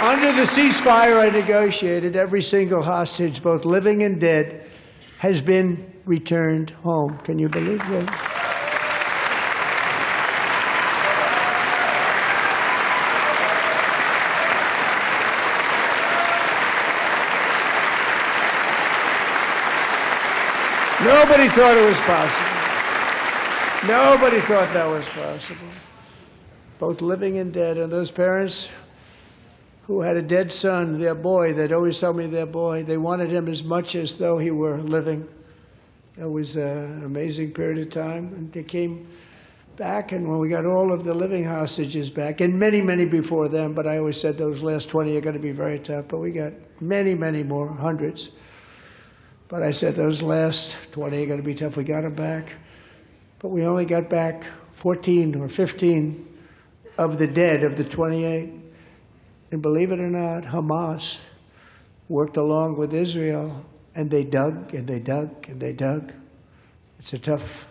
Under the ceasefire I negotiated, every single hostage, both living and dead, has been returned home. Can you believe that? Nobody thought it was possible. Nobody thought that was possible. Both living and dead. And those parents who had a dead son, their boy, they'd always tell me their boy, they wanted him as much as though he were living. It was an amazing period of time. And they came back, and when we got all of the living hostages back, and many, many before them, but I always said those last 20 are going to be very tough, but we got many, many more, hundreds. But I said those last 20 are going to be tough. We got them back. But we only got back 14 or 15 of the dead, of the 28. And believe it or not, Hamas worked along with Israel, and they dug, and they dug, and they dug. It's a tough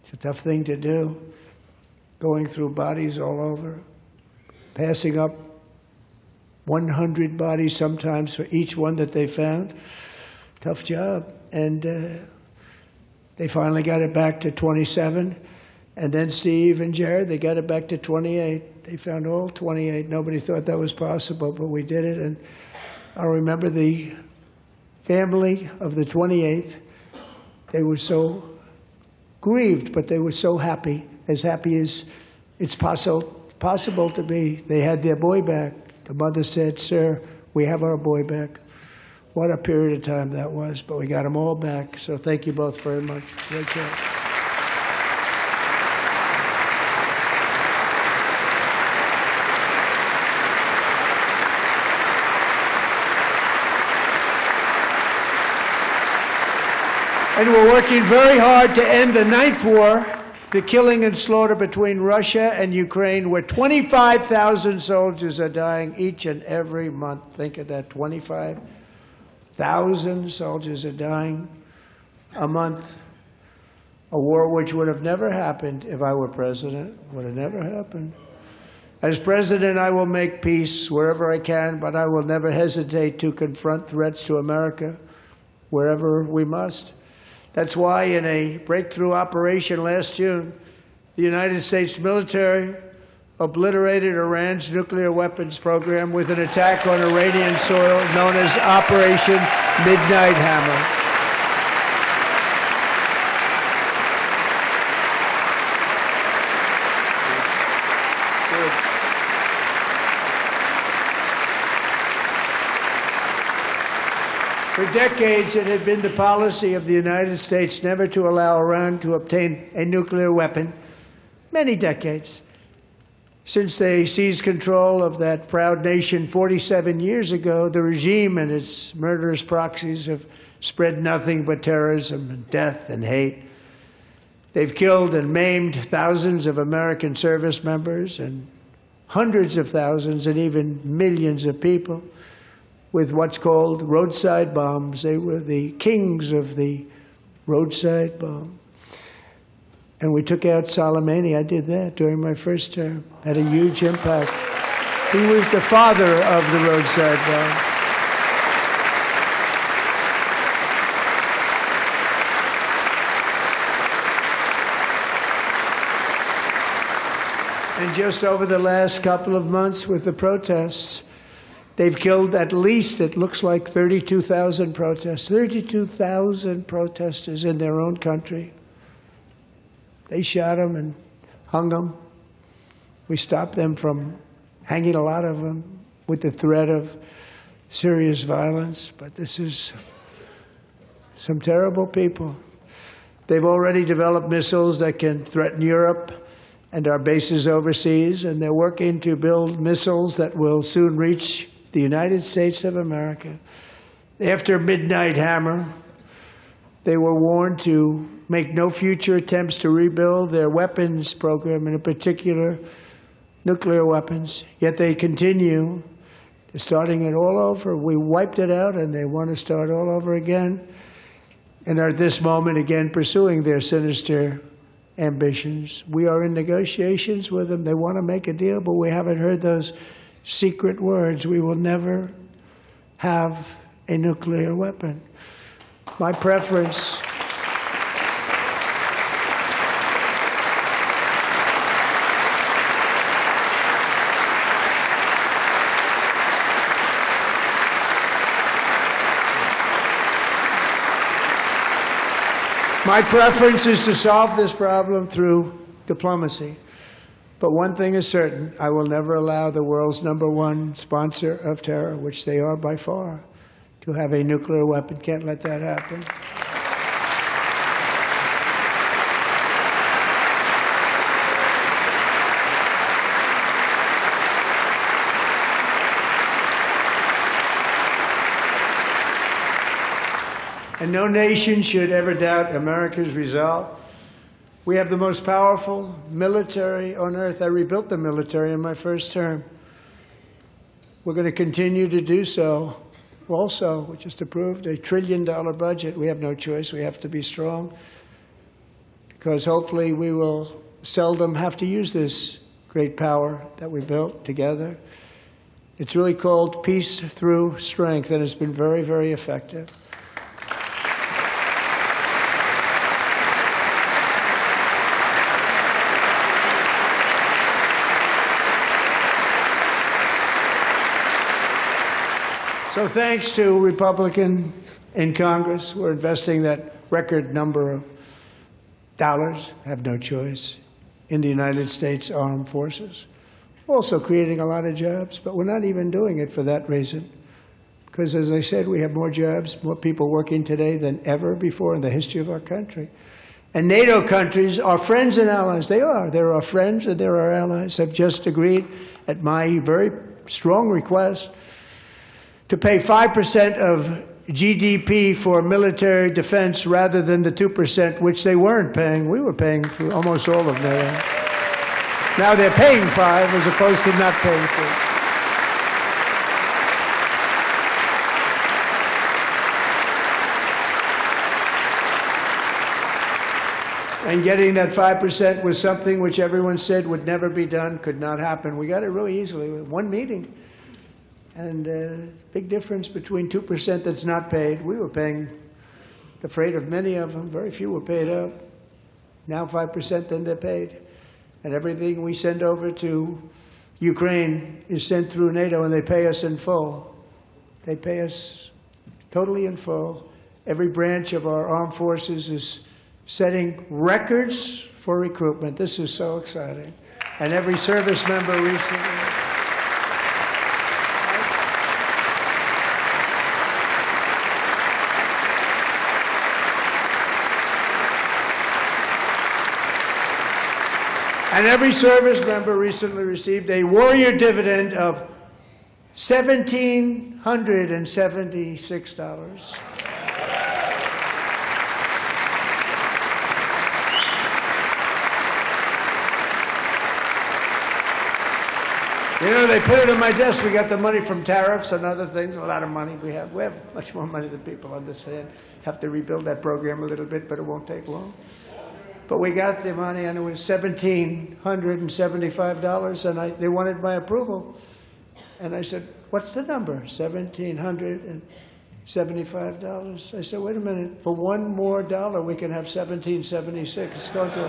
thing to do, going through bodies all over, passing up 100 bodies sometimes for each one that they found. Tough job. And they finally got it back to 27. And then Steve and Jared, they got it back to 28. They found all 28. Nobody thought that was possible, but we did it. And I remember the family of the 28th. They were so grieved, but they were so happy as it's possible to be. They had their boy back. The mother said, "Sir, we have our boy back." What a period of time that was, but we got them all back. So thank you both very much. Great job. And we're working very hard to end the 9th war, the killing and slaughter between Russia and Ukraine, where 25,000 soldiers are dying each and every month. Think of that, 25,000 soldiers are dying a month. A war which would have never happened if I were president. Would have never happened. As president, I will make peace wherever I can, but I will never hesitate to confront threats to America wherever we must. That's why in a breakthrough operation last June, the United States military obliterated Iran's nuclear weapons program with an attack on Iranian soil known as Operation Midnight Hammer. For decades, it had been the policy of the United States never to allow Iran to obtain a nuclear weapon. Many decades. Since they seized control of that proud nation 47 years ago, the regime and its murderous proxies have spread nothing but terrorism and death and hate. They've killed and maimed thousands of American service members and hundreds of thousands and even millions of people with what's called roadside bombs. They were the kings of the roadside bomb. And we took out Soleimani. I did that during my first term. Had a huge impact. He was the father of the roadside bomb. And just over the last couple of months with the protests, they've killed at least, it looks like, 32,000 protests. 32,000 protesters in their own country. They shot them and hung them. We stopped them from hanging a lot of them with the threat of serious violence. But this is some terrible people. They've already developed missiles that can threaten Europe and our bases overseas, and they're working to build missiles that will soon reach the United States of America. After Midnight Hammer, they were warned to make no future attempts to rebuild their weapons program, and in particular, nuclear weapons. Yet they continue. They're starting it all over. We wiped it out, and they want to start all over again, and are at this moment again pursuing their sinister ambitions. We are in negotiations with them. They want to make a deal, but we haven't heard those secret words. We will never have a nuclear weapon. My preference is to solve this problem through diplomacy. But one thing is certain, I will never allow the world's #1 sponsor of terror, which they are by far, to have a nuclear weapon. Can't let that happen. And no nation should ever doubt America's resolve. We have the most powerful military on earth. I rebuilt the military in my first term. We're going to continue to do so. Also, we just approved a $1 trillion budget. We have no choice. We have to be strong, because hopefully we will seldom have to use this great power that we built together. It's really called peace through strength, and it's been very, very effective. So thanks to Republicans in Congress, we're investing that record number of dollars, have no choice, in the United States Armed Forces. Also creating a lot of jobs, but we're not even doing it for that reason. Because as I said, we have more jobs, more people working today than ever before in the history of our country. And NATO countries are friends and allies. They are. They're our friends and they're our allies. Have just agreed, at my very strong request, to pay 5% of GDP for military defense rather than the 2%, which they weren't paying. We were paying for almost all of NATO. Now they're paying 5 as opposed to not paying 3. And getting that 5% was something which everyone said would never be done, could not happen. We got it really easily with one meeting. And big difference between 2% that's not paid. We were paying the freight of many of them. Very few were paid up. Now 5%, then they're paid. And everything we send over to Ukraine is sent through NATO, and they pay us in full. They pay us totally in full. Every branch of our armed forces is setting records for recruitment. This is so exciting. And every service member recently. And every service member recently received a warrior dividend of $1,776. You know, they put it on my desk. We got the money from tariffs and other things, a lot of money we have. We have much more money than people understand. Have to rebuild that program a little bit, but it won't take long. But we got the money, and it was $1,775, and they wanted my approval. And I said, what's the number? $1,775. I said, wait a minute. For $1 more, we can have $1,776. It's going to...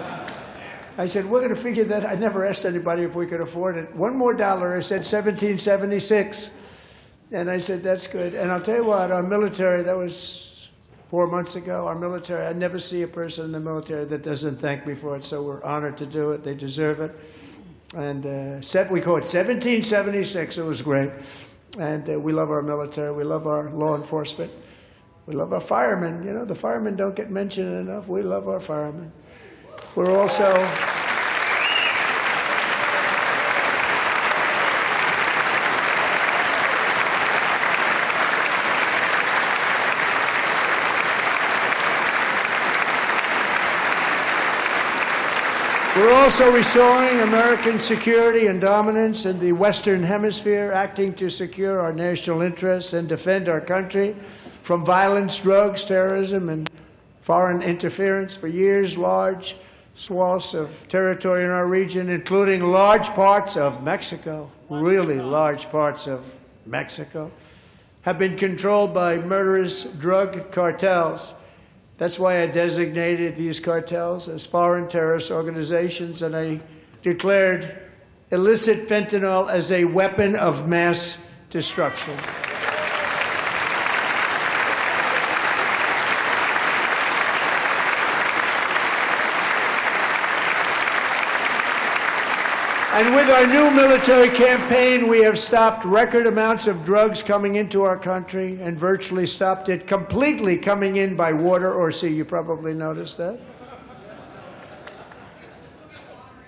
I said, we're going to figure that. I never asked anybody if we could afford it. $1 more. I said, $1,776. And I said, that's good. And I'll tell you what, our military, that was 4 months ago, our military, I never see a person in the military that doesn't thank me for it, so we're honored to do it. They deserve it. And we call it 1776. It was great. And we love our military. We love our law enforcement. We love our firemen. You know, the firemen don't get mentioned enough. We love our firemen. We're also... We're also restoring American security and dominance in the Western Hemisphere, acting to secure our national interests and defend our country from violence, drugs, terrorism, and foreign interference. For years, large swaths of territory in our region, including large parts of Mexico, really large parts of Mexico, have been controlled by murderous drug cartels. That's why I designated these cartels as foreign terrorist organizations, and I declared illicit fentanyl as a weapon of mass destruction. And with our new military campaign, we have stopped record amounts of drugs coming into our country and virtually stopped it completely coming in by water or sea. You probably noticed that.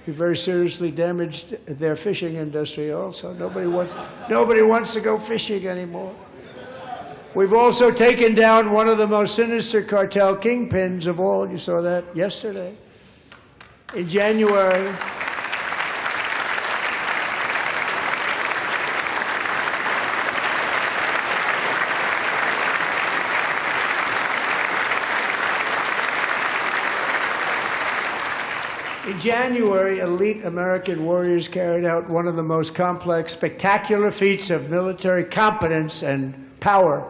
We very seriously damaged their fishing industry also. Nobody wants to go fishing anymore. We've also taken down one of the most sinister cartel kingpins of all. You saw that yesterday. In January, elite American warriors carried out one of the most complex, spectacular feats of military competence and power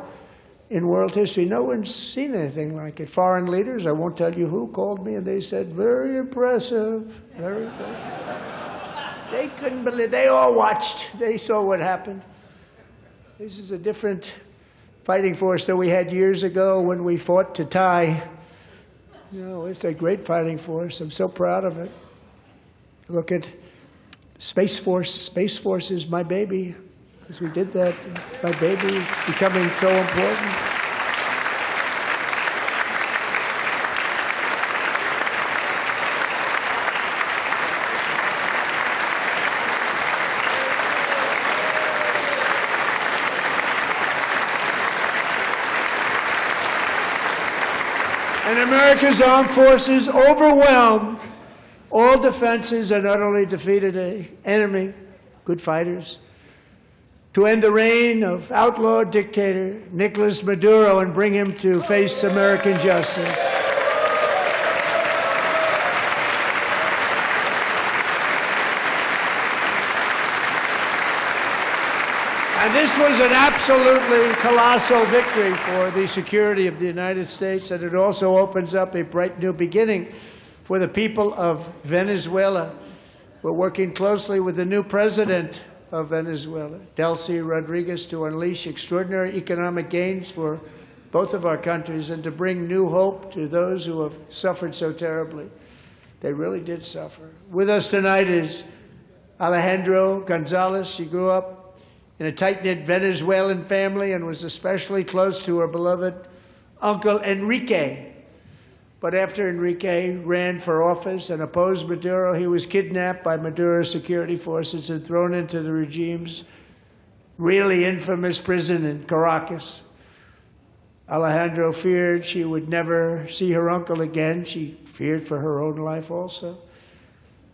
in world history. No one's seen anything like it. Foreign leaders, I won't tell you who, called me and they said, very impressive, very impressive. They couldn't believe, they all watched, they saw what happened. This is a different fighting force than we had years ago when we fought to tie. You know, it's a great fighting force. I'm so proud of it. Look at Space Force. Space Force is my baby, because we did that. My baby is becoming so important. And America's armed forces overwhelmed all defenses and utterly defeated an enemy, good fighters, to end the reign of outlaw dictator Nicolas Maduro and bring him to face American justice. And this was an absolutely colossal victory for the security of the United States, and it also opens up a bright new beginning for the people of Venezuela. We're working closely with the new president of Venezuela, Delcy Rodriguez, to unleash extraordinary economic gains for both of our countries and to bring new hope to those who have suffered so terribly. They really did suffer. With us tonight is Alejandro Gonzalez. She grew up in a tight-knit Venezuelan family and was especially close to her beloved uncle Enrique. But after Enrique ran for office and opposed Maduro, he was kidnapped by Maduro's security forces and thrown into the regime's really infamous prison in Caracas. Alejandro feared she would never see her uncle again. She feared for her own life also.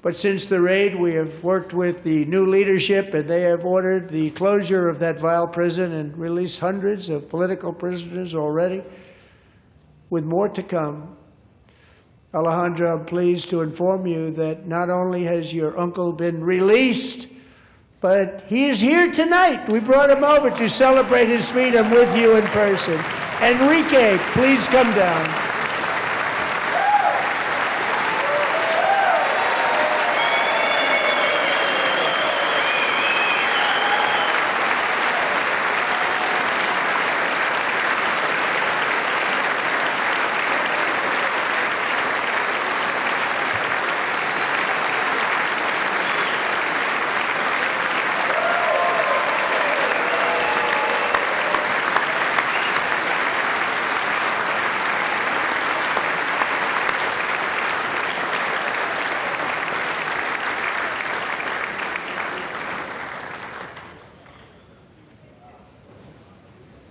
But since the raid, we have worked with the new leadership, and they have ordered the closure of that vile prison and released hundreds of political prisoners already, with more to come. Alejandro, I'm pleased to inform you that not only has your uncle been released, but he is here tonight. We brought him over to celebrate his freedom with you in person. Enrique, please come down.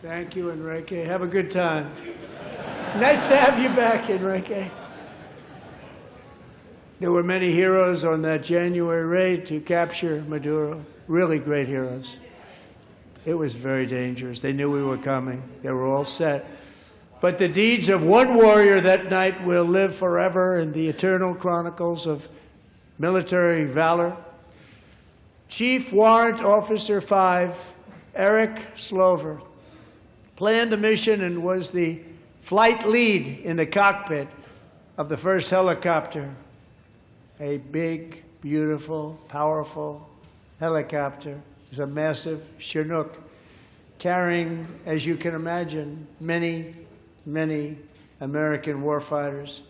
Thank you, Enrique. Have a good time. Nice to have you back, Enrique. There were many heroes on that January raid to capture Maduro, really great heroes. It was very dangerous. They knew we were coming. They were all set. But the deeds of one warrior that night will live forever in the eternal chronicles of military valor. Chief Warrant Officer 5, Eric Slover, planned the mission and was the flight lead in the cockpit of the first helicopter, a big, beautiful, powerful helicopter. It was a massive Chinook carrying, as you can imagine, many, many American warfighters.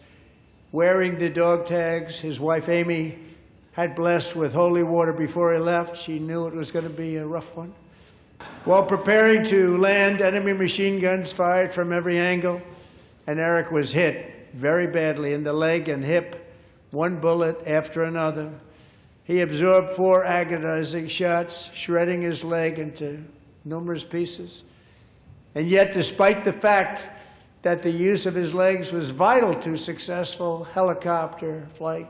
Wearing the dog tags, his wife Amy had blessed with holy water before he left. She knew it was going to be a rough one. While preparing to land, enemy machine guns fired from every angle, and Eric was hit very badly in the leg and hip, one bullet after another. He absorbed 4 agonizing shots, shredding his leg into numerous pieces. And yet, despite the fact that the use of his legs was vital to successful helicopter flight,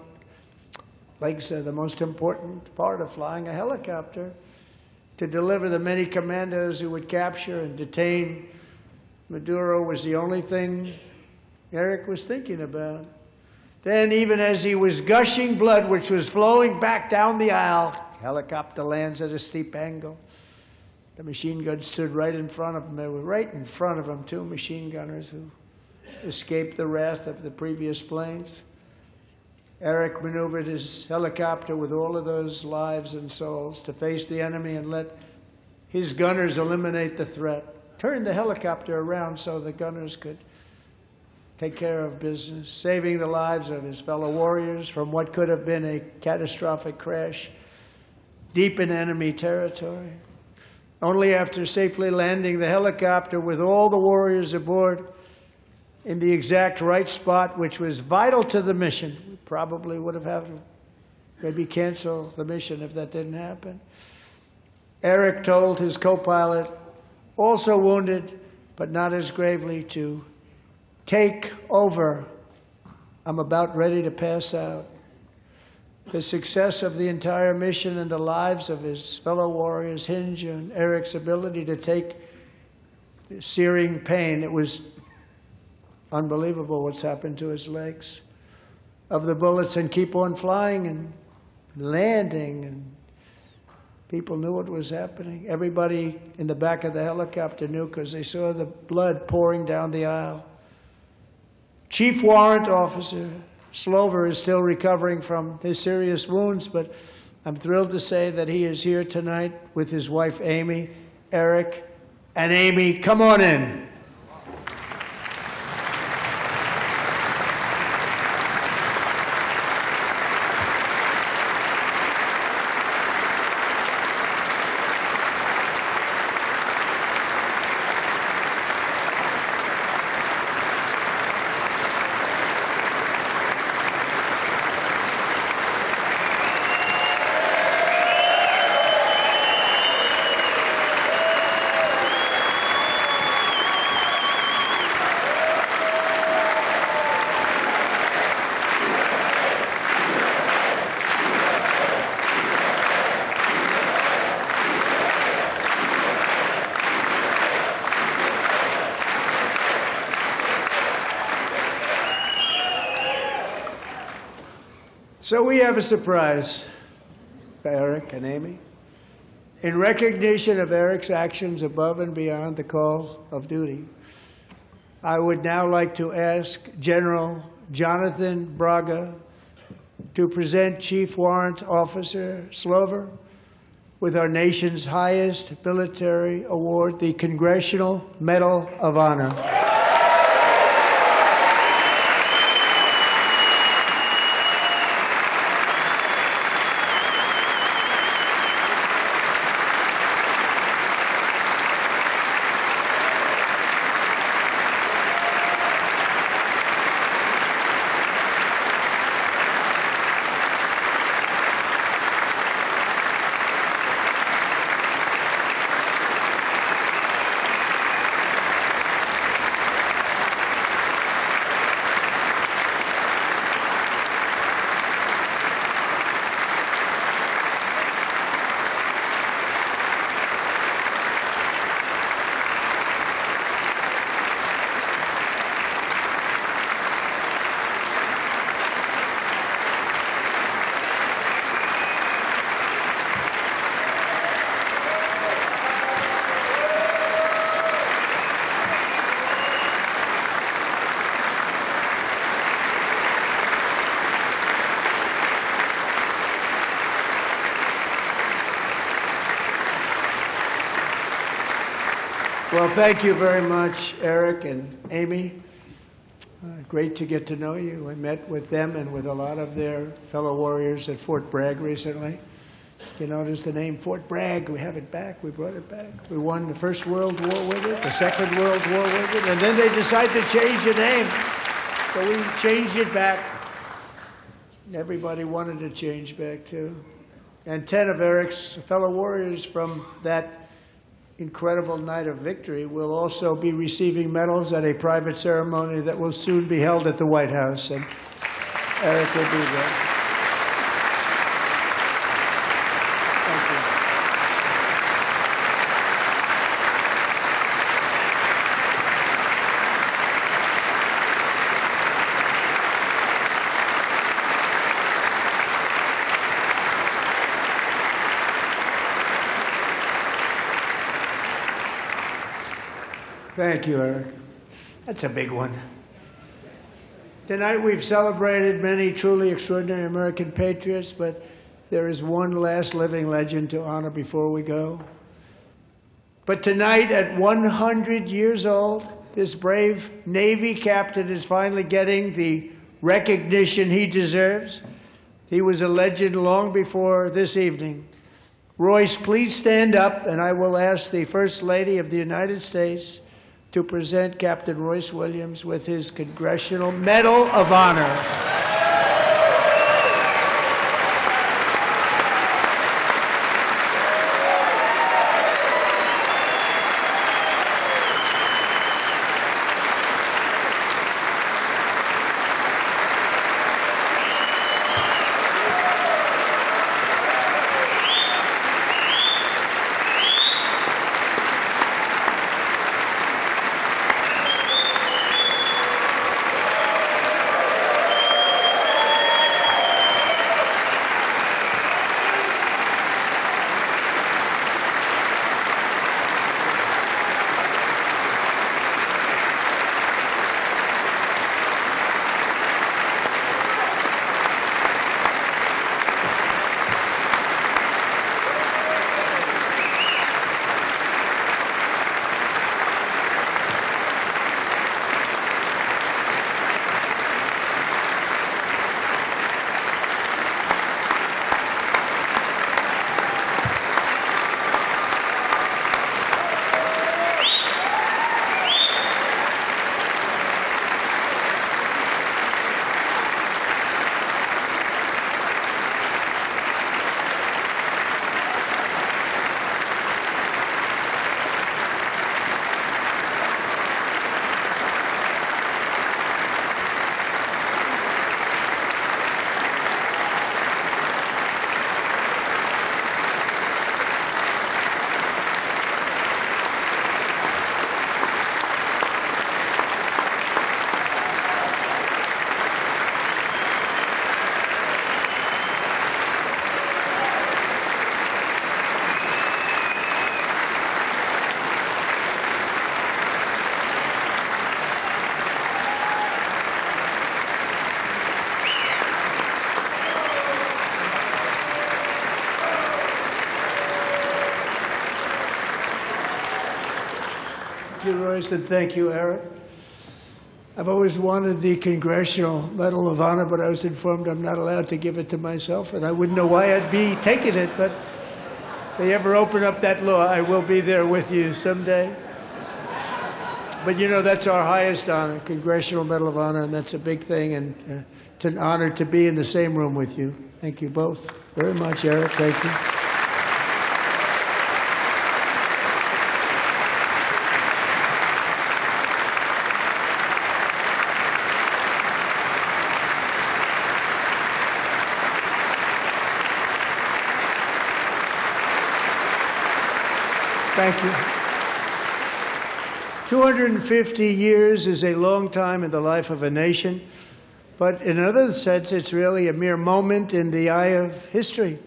legs are the most important part of flying a helicopter, to deliver the many commandos who would capture and detain Maduro was the only thing Eric was thinking about. Then, even as he was gushing blood, which was flowing back down the aisle, helicopter lands at a steep angle. The machine gun stood right in front of him. They were right in front of him, 2 machine gunners who escaped the wrath of the previous planes. Eric maneuvered his helicopter with all of those lives and souls to face the enemy and let his gunners eliminate the threat. Turned the helicopter around so the gunners could take care of business, saving the lives of his fellow warriors from what could have been a catastrophic crash deep in enemy territory. Only after safely landing the helicopter with all the warriors aboard in the exact right spot, which was vital to the mission. We probably would have had to maybe cancel the mission if that didn't happen. Eric told his co-pilot, also wounded, but not as gravely, to take over. I'm about ready to pass out. The success of the entire mission and the lives of his fellow warriors hinge on Eric's ability to take the searing pain. It was unbelievable what's happened to his legs of the bullets and keep on flying and landing, and people knew what was happening. Everybody in the back of the helicopter knew because they saw the blood pouring down the aisle. Chief Warrant Officer Slover is still recovering from his serious wounds, but I'm thrilled to say that he is here tonight with his wife Amy, Eric, and Amy, come on in. So we have a surprise for Eric and Amy. In recognition of Eric's actions above and beyond the call of duty, I would now like to ask General Jonathan Braga to present Chief Warrant Officer Slover with our nation's highest military award, the Congressional Medal of Honor. Well, thank you very much, Eric and Amy. Great to get to know you. I met with them and with a lot of their fellow warriors at Fort Bragg recently. You notice the name Fort Bragg, we have it back, we brought it back. We won the First World War with it, the Second World War with it, and then they decided to change the name. So we changed it back. Everybody wanted to change back too. And 10 of Eric's fellow warriors from that incredible night of victory will also be receiving medals at a private ceremony that will soon be held at the White House. And Eric will be there. Thank you. Thank you, Eric. That's a big one. Tonight we've celebrated many truly extraordinary American patriots, but there is one last living legend to honor before we go. But tonight, at 100 years old, this brave Navy captain is finally getting the recognition he deserves. He was a legend long before this evening. Royce, please stand up, and I will ask the First Lady of the United States to present Captain Royce Williams with his Congressional Medal of Honor. Thank you, Royce, and thank you, Eric. I've always wanted the Congressional Medal of Honor, but I was informed I'm not allowed to give it to myself, and I wouldn't know why I'd be taking it, but if they ever open up that law, I will be there with you someday. But you know, that's our highest honor, Congressional Medal of Honor, and that's a big thing, and it's an honor to be in the same room with you. Thank you both very much, Eric. Thank you. Thank you. 250 years is a long time in the life of a nation, but in another sense, it's really a mere moment in the eye of history.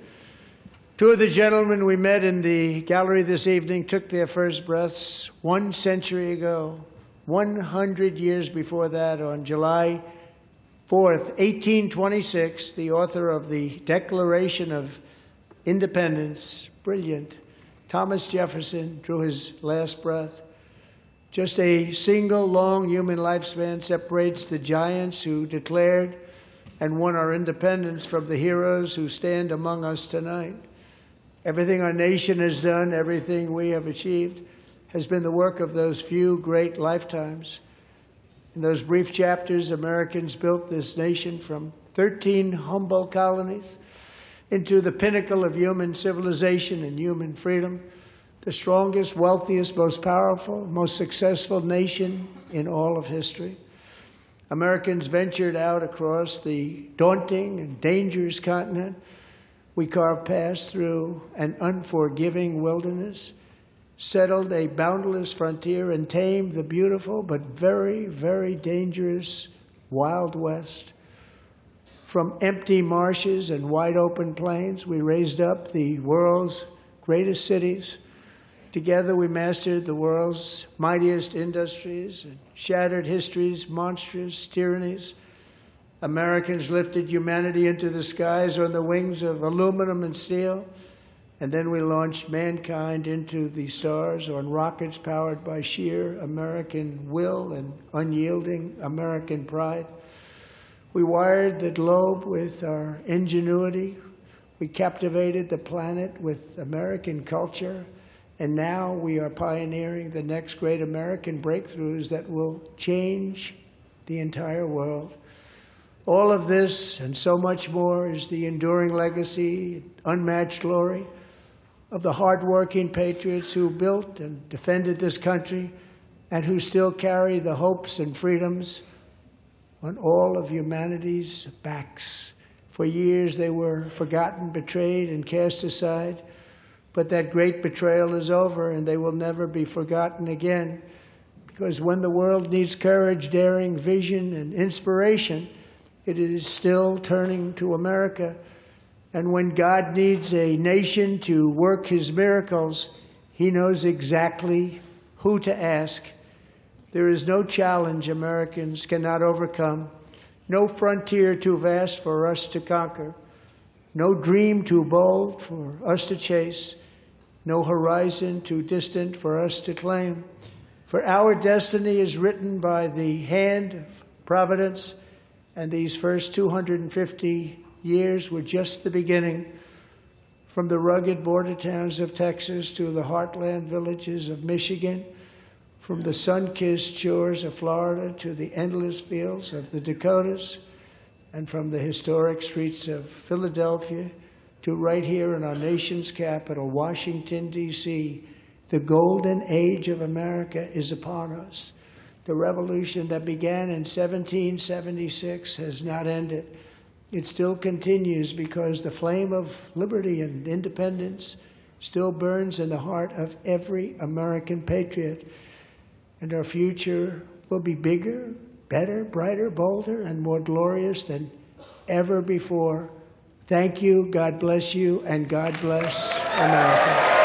Two of the gentlemen we met in the gallery this evening took their first breaths 1 century ago, 100 years before that, on July 4th, 1826, the author of the Declaration of Independence, brilliant, Thomas Jefferson, drew his last breath. Just a single long human lifespan separates the giants who declared and won our independence from the heroes who stand among us tonight. Everything our nation has done, everything we have achieved, has been the work of those few great lifetimes. In those brief chapters, Americans built this nation from 13 humble colonies into the pinnacle of human civilization and human freedom, the strongest, wealthiest, most powerful, most successful nation in all of history. Americans ventured out across the daunting and dangerous continent. We carved paths through an unforgiving wilderness, settled a boundless frontier, and tamed the beautiful but very, very dangerous Wild West. From empty marshes and wide open plains, we raised up the world's greatest cities. Together we mastered the world's mightiest industries and shattered history's monstrous tyrannies. Americans lifted humanity into the skies on the wings of aluminum and steel, and then we launched mankind into the stars on rockets powered by sheer American will and unyielding American pride. We wired the globe with our ingenuity. We captivated the planet with American culture. And now we are pioneering the next great American breakthroughs that will change the entire world. All of this and so much more is the enduring legacy, unmatched glory of the hardworking patriots who built and defended this country and who still carry the hopes and freedoms on all of humanity's backs. For years they were forgotten, betrayed, and cast aside. But that great betrayal is over, and they will never be forgotten again. Because when the world needs courage, daring, vision, and inspiration, it is still turning to America. And when God needs a nation to work his miracles, he knows exactly who to ask. There is no challenge Americans cannot overcome, no frontier too vast for us to conquer, no dream too bold for us to chase, no horizon too distant for us to claim. For our destiny is written by the hand of providence, and these first 250 years were just the beginning. From the rugged border towns of Texas to the heartland villages of Michigan, from the sun-kissed shores of Florida to the endless fields of the Dakotas, and from the historic streets of Philadelphia to right here in our nation's capital, Washington, D.C., the golden age of America is upon us. The revolution that began in 1776 has not ended. It still continues because the flame of liberty and independence still burns in the heart of every American patriot. And our future will be bigger, better, brighter, bolder, and more glorious than ever before. Thank you, God bless you, and God bless America.